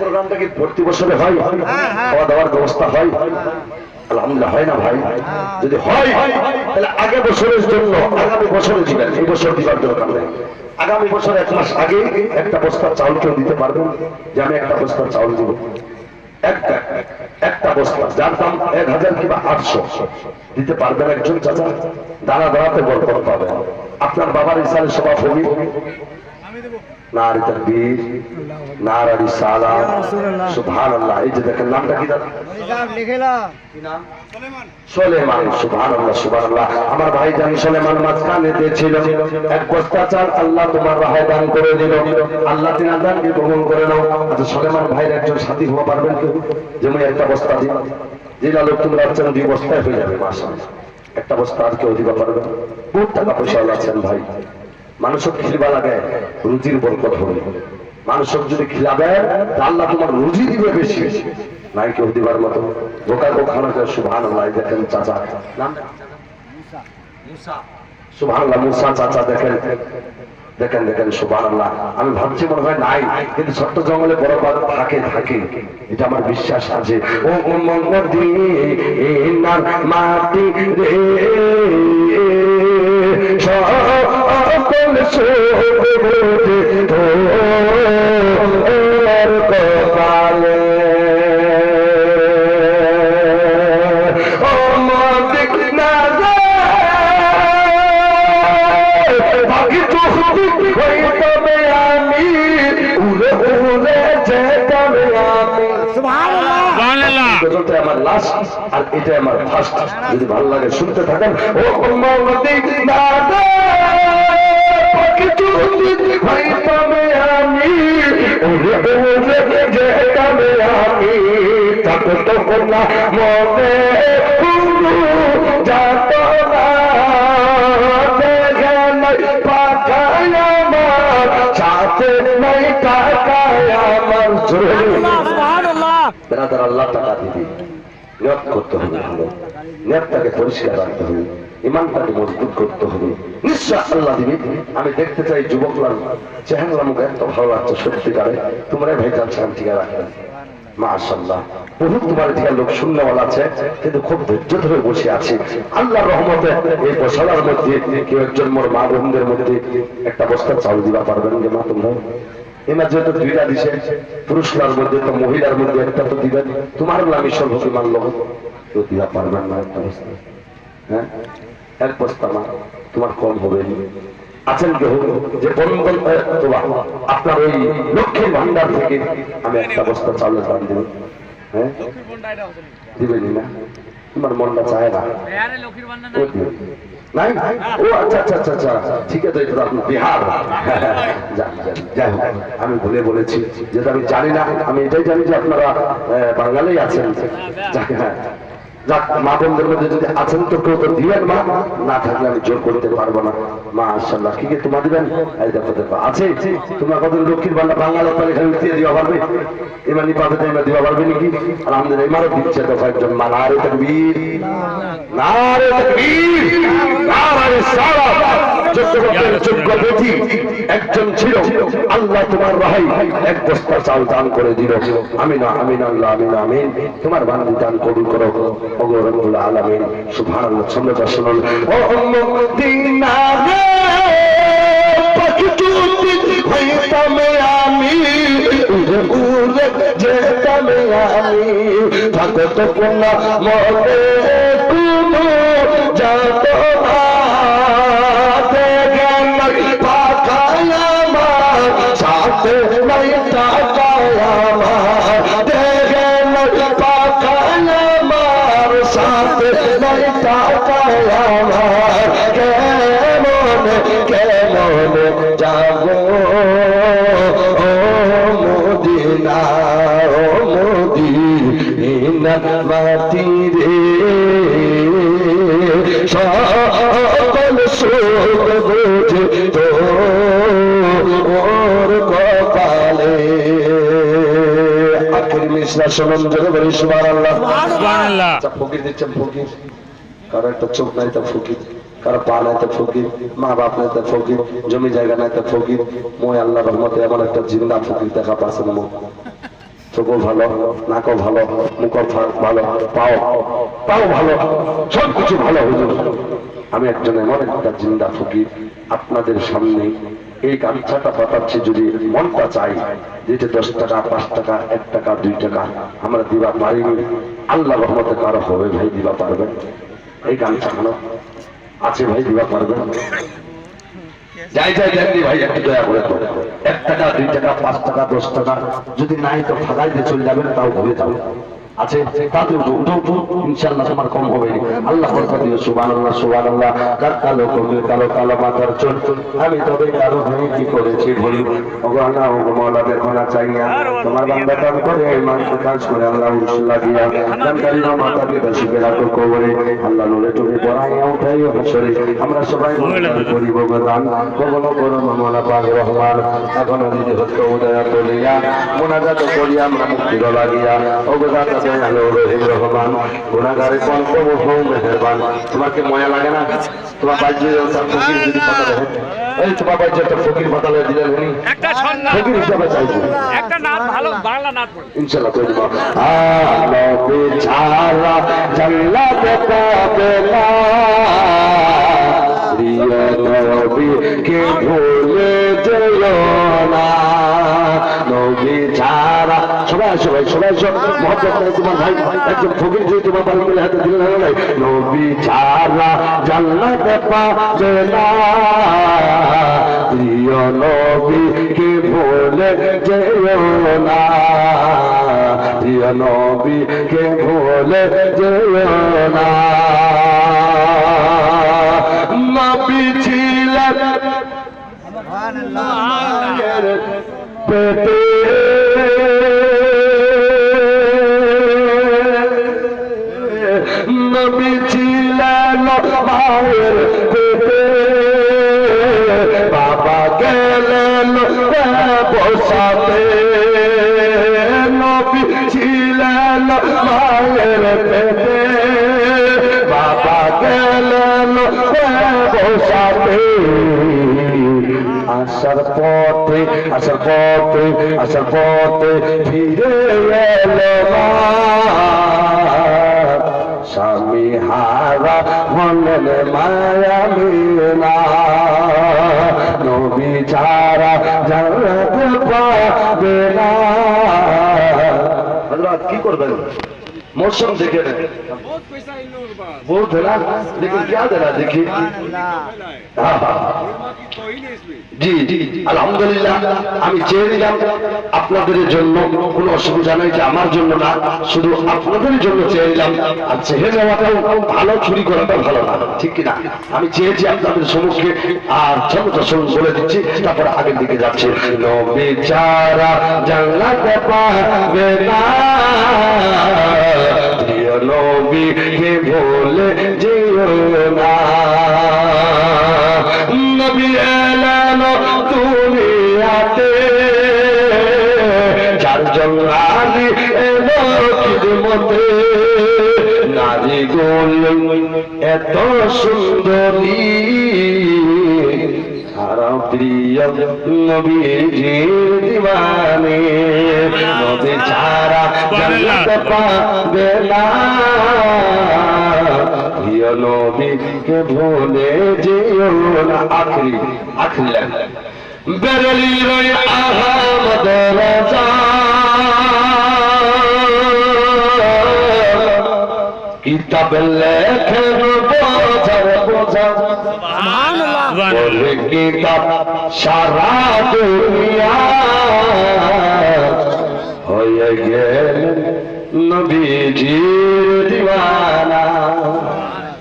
প্রোগ্রামটা কি প্রতি বছরে হয়? খাওয়া দাওয়ার ব্যবস্থা হয়? আলহামদুলিল্লাহ হয় না ভাই? যদি হয় তাহলে আগে বছরের জন্য আগামী বছরে দিবেন, এই বছর দিবার দরকার নেই। আগামী বছর 1 মাস আগে একটা বস্তা চাউল কেউ দিতে পারবেন যে আমি একটা বস্তা চাউল দিব? একটা বস্তা যার দাম 1000 কিংবা 800 দিতে পারবেন একজন চাচা? দানা দাঁড়াতে বরকত পাবেন। আপনার বাবার ইসালে সভা হবে নারী তাকবীর, নারা রিসালাত, সুবহানাল্লাহ। এই যে দেখেন নামটা কি দাদা? সুলেমান। সুবহানাল্লাহ, সুবহানাল্লাহ। আমার ভাই জান সুলেমান মাঝখানে দিয়েছিল এক বস্তা চাল, আল্লাহ তোমার রাহে দান করে দিল। আল্লাহ তিনার দানকে গ্রহণ করে নাও। আচ্ছা সুলেমান ভাইয়ের একজন সাথী হওয়া পারবেন কেউ? যেমন একটা বস্তা দিন, যে লোক তোমরা আছেন 2 বস্তায় হয়ে যাবে মাশাআল্লাহ। একটা বস্তা আর কেউ দিবা পারবে? বহুত টাকা পয়সা আছেন ভাই, মানুষক খিলবা লাগে রুজির বরকত হবে। মানুষক যদি খিলাবে আল্লাহ তোমার রুজি দিবে বেশি, নাই কেউ দিবার মতো। বোকা খানা সুবহানাল্লাহ। দেখেন চাচা নাম সুবহানাল্লাহ, মুসা চাচা। দেখেন দেখেন দেখেন সুবহানাল্লাহ। আমি ভাবছি মনে হয় নাই, কিন্তু ছোট্ট জঙ্গলে বড় থাকে থাকে, এটা আমার বিশ্বাস আছে। ও মদিনার মাটি রে সকল সুখ বুঝে তোর কপালে, ও মদিনা ভাগি তুই হইতবে আমি, উড়ে উড়ে যেতবে আমি। সুবহানাল্লাহ। আমার লাস্ট আর এটা আমার ফার্স্ট, যদি ভালো লাগে শুনতে থাকেন। ও মদিনা ভাগি তুই হইতবে আমি, উড়ে উড়ে যেতবে আমি। থাকো তখন না মনে কোনো যাত না, পাকায় আমার সাথে নাই কাকায় আমার। বেড়াদার আল্লাহ টাকা দিবি, নিয়ত করতে হবে ভালো, নিয়তটাকে পরিষ্কার রাখতে হবে, ইমানটাকে মজবুত করতে হবে, নিশ্চয় আল্লাহ দিবি। আমি দেখতে চাই যুবকরা চেহারা মুখে এত ভালো লাগছে সত্যিকারে। তোমরা ভাই যাচ্ছে ঠিক রাখবেন মাশাআল্লাহ। বহুত তোমার দিকে লোক শুননেওয়ালা আছে, কিন্তু খুব ধৈর্য ধরে বসে আছে। আল্লাহর রহমতে এই বসালার মধ্যে কেউ একজন মোর মা বোনদের মধ্যে একটা বস্তা চাউল দিবা পারবেন যে মা তোমরা? এমার যেহেতু 2টা দিছে, পুরুষলার মধ্যে তো মহিলার মধ্যে একটা তো দিবেন। তোমার আমি সর্বতি মানল, কেউ দিবা পারবেন না একটা বস্তা? হ্যাঁ, 1 বস্তা মা তোমার কম হবে আছেন কেউ যে বন্ধন আপনার ওই লক্ষ্মীর ভান্ডার থেকে আমি একটা বস্তা চাউলের দাম দেব? হ্যাঁ দিবেন না? তোমার মনটা চায় না? নাই? ও আচ্ছা আচ্ছা আচ্ছা আচ্ছা, ঠিক আছে। আপনি বিহার, যাই হোক আমি ভুলে বলেছি, যেটা আমি জানি না। আমি এটাই জানি যে আপনারা বাঙালি আছেন। যাক, মা বোনদের মধ্যে যদি আছেন তো কেউ তো দিবেন মা, না থাকলে আমি জোর করতে পারবো না। মাশাআল্লাহ। কি কি তোমার দিবেন? এই দেখো দেখো আছে। তোমরা কত লক্ষ্মীর ভান্ডার বাঙালি তাহলে এখানে দিয়ে দিবা পারবে? এমানি পাবে তাই দিবা পারবে নাকি? আলহামদুলিল্লাহ। এমারও দিচ্ছে তো কয়েকজন মা। নারে তাকবীর, নারে তাকবীর, নারে রিসালাত। যোগ্য ব্যক্তি একজন ছিল, আল্লাহ তোমার রাহে 1 বস্তা চাল দান করে দিল। আমিন আমিন আল্লাহ আমিন আমিন। তোমার বান্দি দান কবুল করো ওগো রব্বুল আলামিন। সুবহানাল্লাহ। সুন্নাত শুনুন। ও মদিনা রে পাখি তুই হইতাম আমি, উড়ে উড়ে যেতাম আমি। থাকো তো কোনা মনে কোনো যাত না, পাকায় আমার সাথে নাই টাকায় আমার। দেখেন পাকায় আমার সাথে নাই টাকায় আমার। কেমন কেমন যাবো ও মদিনা, ও মদিনা মাটি রে সকল সুখ বুঝে তোর কপালে। আখেরি মিশরা শুনুন, জোরে বলি সুবহানাল্লাহ। সুবহানাল্লাহ। ফকির দিচ্ছেন ফকির, কারো একটা চোখ নাই তা ফকির, কারো পা নাই তা ফকির, মা বাপ নাই তা ফকির, জমি জায়গা নাই তা ফকির। মই আল্লাহ রহমতে এমন একটা জিন্দা ফকির দেখা পাচ্ছেন। মুখ চোখও ভালো, নাকও ভালো, মুখও ভালো, পাও ভালো, সব কিছু ভালো হুজুর। আমি একজন এমন একটা জিন্দা ফকির আপনাদের সামনে এই গামছাটা পাঠাচ্ছি, যদি মনটা চাই যেটা 10 টাকা, 5 টাকা, 1 টাকা, 2 টাকা আমরা দিবা পারিনি, আল্লাহ রহমতে কারো হবে ভাই দিবা পারবেন? এই গামছাখানো আছে ভাই দিবা পারবেন? যাই দেখি ভাই একটু দয়া করে তো 1 টাকা, 2 টাকা, 5 টাকা, 10 টাকা যদি নাই তো ফালাই দিয়ে চলে যাবেন, তাও ঘুরে যাবে আছে তাতে ইনশাআল্লাহ তোমার কম হবে। আল্লাহ বরকত দিও। সুবহানাল্লাহ সুবহানাল্লাহ। কালো কবি কালো কালো মাথার চুল, আমি তবে কারো হয়ে কি করেছি বলি। ওগো আল্লাহ, ওগো মাওলা, দেখো না চাইয়া তোমার বান্দা কাজ করে ইমান কাজ করে আল্লাহ উসুল্লাহ দিয়া জানকারী না মাতাকে বেশি রাখো কবরে আল্লাহ নূরে তুমি পড়াইয়া উঠাইও হাসরে আমরা সবাই করি ভগবান কবনো করো মাওলা পাক রহমান। এখন দিদি হচ্ছে উদয়া তলিয়া মুনাজাত করিয়া আমরা মুক্তি লাগিয়া ওগো দাতা দয়ালু রহিম রহমান গুনাহগারে কল্প বহু মেহেরবান। তোমার কি ময়া লাগে না? তোমার বাজ্যে ফকির যদি পাতা দেখেন, এই তোমার বাজ্যে একটা ফকির পাতালে দিলেন একটা ফকির হিসাবে চাইছো একটা নাম ভালো বাংলা নাম ইনশাআল্লাহ কই দিব। নবী ছাড়া জান্নাত পাবে না, প্রিয় নবী কে ভুলে যেও না। নবী ছাড়া সবাই মহব্বত করে তোমার ভাই একজন ফকির যদি তোমার বাড়ি মিলে হাতে দিলেন নাই, নবী ছাড়া জান্নাত পাবে না, প্রিয় নবী কে ভুলে যেও না, প্রিয় নবী কে ভুলে যেও না। নবী ছিলেন পেটে নবী ছিলেন মায়ের পেটে, বাবা গেলেন বসাতে। নবী ছিলেন মায়ের পেটে, বাবা গেলেন বসাতে। আসার পথে ফিরে এলো মা, স্বামী হারা হলেন মায়া মিনা। নবী ছাড়া জান্নাত পাবে না। কি করবেন मौसम देखे बहुत पैसा इन लोगों के पास बहुत है ना, लेकिन क्या देना देखिए জি জি আলহামদুলিল্লাহ। আমি চেয়ে নিলাম আপনাদের জন্য, কোনো অসুবিধা নাই যে আমার জন্য না, শুধু আপনাদের জন্য চেয়ে নিলাম। আর চেয়ে যাওয়াটাও ভালো, চুরি করাটা ভালো না, ঠিক কিনা? আমি চেয়েছি আপনাদের সম্মুখে, আর ছোটটা বলে দিচ্ছি, তারপর আগের দিকে যাচ্ছে। নবী ছাড়া জান্নাত পাবে না, প্রিয় নবীকে ভুলে যেও না। নবী এলেন দুনিয়াতে, চারজন নারী এলো খিদমতে। নারীগুলো এত সুন্দরী, সারা প্রিয় নবীজির দিওয়ানে। নবী ছাড়া জান্নাত পাবে না, প্রিয় নবীকে ভুলে যেও না। আখরি লাইন বেরেলি রই আহমদ রাজা, কিতাব লেখেন বোঝা বলে কিতাব সারা দুনিয়া হয়ে গেলেন নবীজির দিওয়ানা।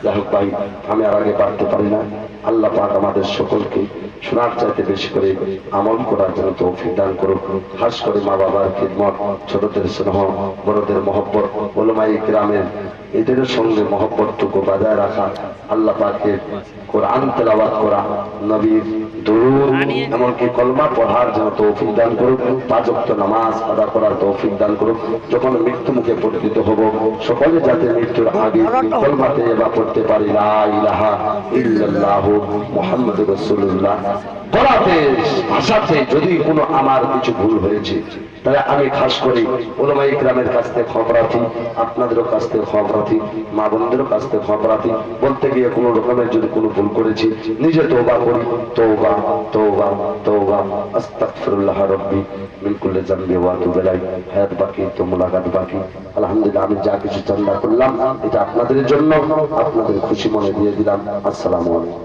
যাই হোক ভাই, আমি আর আগে বাড়তে পারি না। আল্লাহ পাক আমাদের সকলকে শোনার চাইতে বেশি করে আমল করার জন্য তৌফিক দান করুক। খাস করে মা বাবার খিদমত, ছোটদের স্নেহ, বড়দের মহব্বত, ওলামায়ে কিরামের এদের সঙ্গে মহব্বতটুকু বজায় রাখা, আল্লাহ পাকের কোরআন তেলাওয়াত করা, নবীর দুরূদ এমনকি কলমা পড়ার জন্য তৌফিক দান করুক, পাঁচ ওয়াক্ত নামাজ আদা করার তৌফিক দান করুক। যখন মৃত্যু মুখে পতিত হব সকলে যাতে মৃত্যুর আগে কলমাতে বা পড়তে পারি লা ইলাহা ইল্লাল্লাহু মুহাম্মাদুর রাসূলুল্লাহ। পড়াতে ভাষাতে যদি কোনো আমার কিছু ভুল হয়েছে তাহলে আমি খাস করে উলামা ইকরামের কাছ থেকে ক্ষমা প্রার্থী, আপনাদেরও কাছ থেকে ক্ষমা প্রার্থী, মা বোনদেরও কাছ থেকে ক্ষমা প্রার্থী। বলতে গিয়ে কোনো রকমের যদি কোনো ভুল করেছি নিজে তওবা করি, তওবা তওবা তওবা, আস্তাগফিরুল্লাহ রাব্বি মিন কুল্লি যামবি ওয়া আতুবু ইলাইহি। হায়াত বাকি তো মুলাকাত বাকি। আলহামদুলিল্লাহ, আমি যা কিছু চান্দা করলাম এটা আপনাদের জন্য, আপনাদের খুশি মনে দিয়ে দিলাম। আসসালামু আলাইকুম।